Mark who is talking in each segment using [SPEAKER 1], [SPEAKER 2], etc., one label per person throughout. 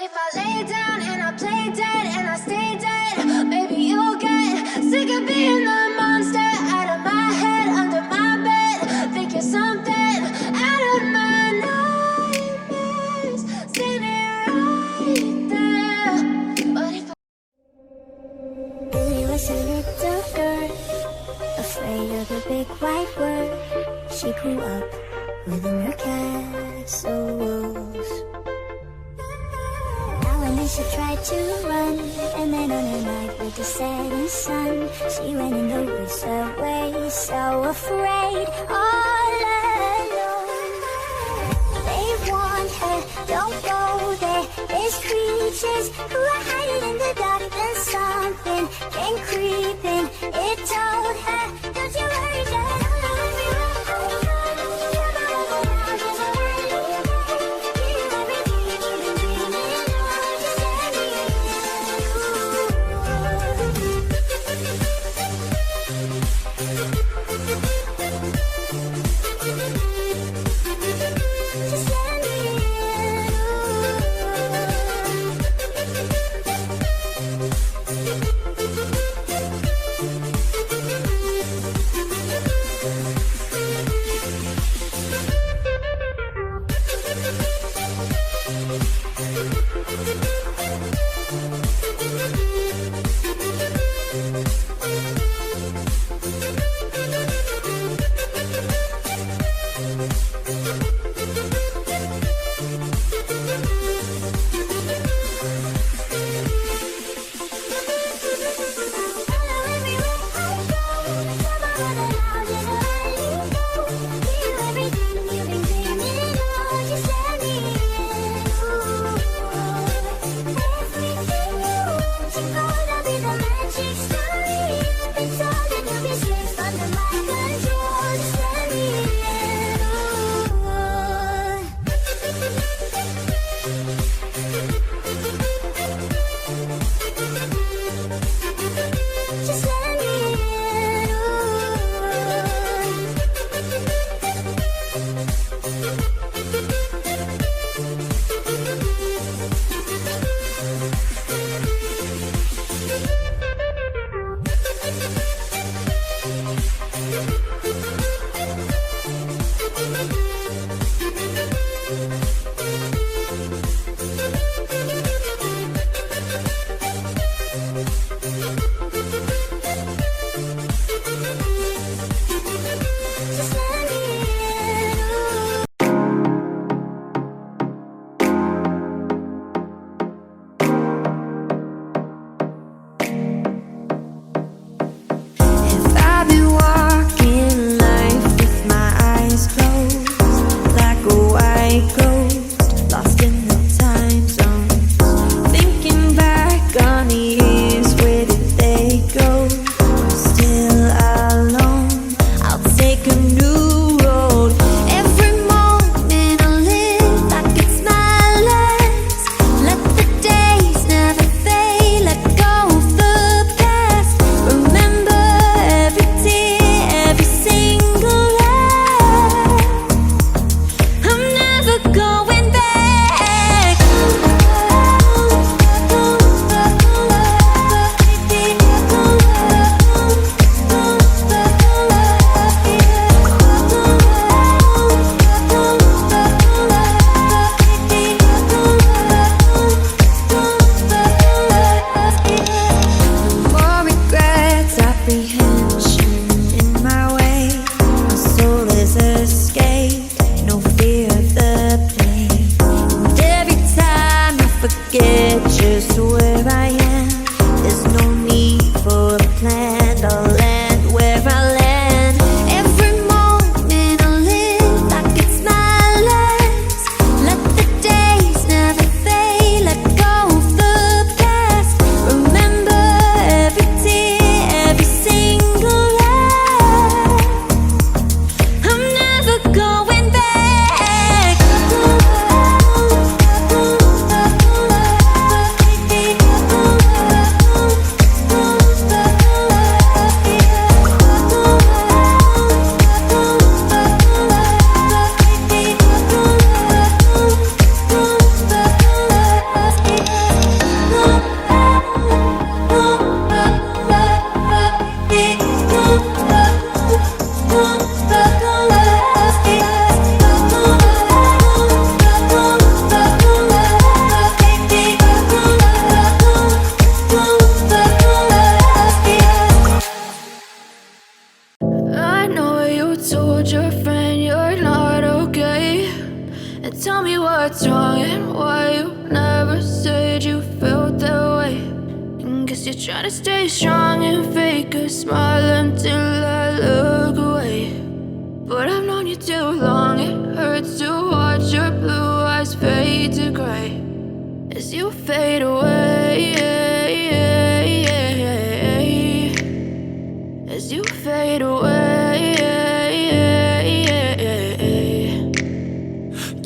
[SPEAKER 1] if I lay down and I play dead and I stay dead, maybe you'll get sick of being the monster out of my head, under my bed. Think you're something out of my nightmares, standing right there. But if
[SPEAKER 2] Billy was a little girl, afraid of the big white world. She grew up within her castle walls. Now and then she tried to run, and then on a night with the setting sun, she ran in the woods away, so afraid, all alone. They warned her, don't go there, there's creatures who are hiding in the dark, and something came creeping. It told her, don't you worry, just
[SPEAKER 1] Guess you're trying to stay strong and fake a smile until I look away. But I've known you too long, it hurts to watch your blue eyes fade to gray as you fade away, as you fade away.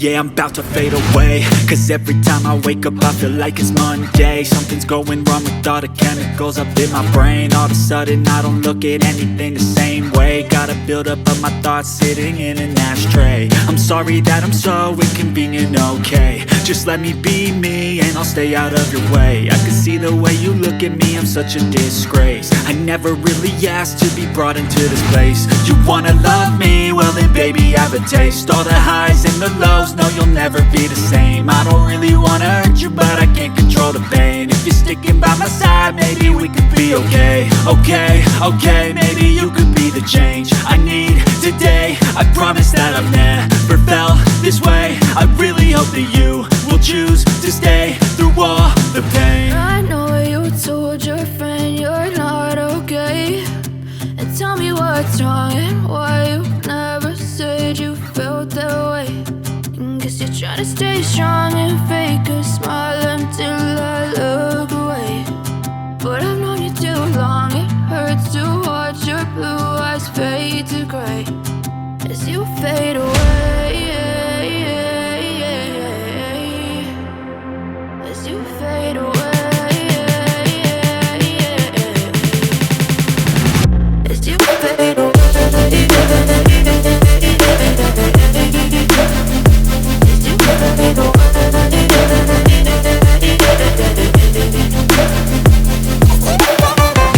[SPEAKER 3] Yeah, I'm about to fade away, cause every time I wake up I feel like it's Monday. Something's going wrong with all the chemicals up in my brain. All of a sudden I don't look at anything the same way. Got a buildup of my thoughts sitting in an ashtray. I'm sorry that I'm so inconvenient, okay. Just let me be me and I'll stay out of your way. I can see the way you look at me, I'm such a disgrace. I never really asked to be brought into this place. You wanna love me? Well then baby have a taste. All the highs and the lows, no you'll never be the same. I don't really wanna hurt you but I can't control the pain. If you're sticking by my side maybe we could be okay. Okay, maybe you could be the change I need today. I promise that I've never felt this way. I really hope that you will choose to stay through all the pain.
[SPEAKER 1] I know you told your friend you're not okay, and tell me what's wrong and why you never said you felt that way. Guess you're trying to stay strong and fake a smile until I look away. But I've known you too long, it hurts to watch your blue eyes fade to gray as you fade away.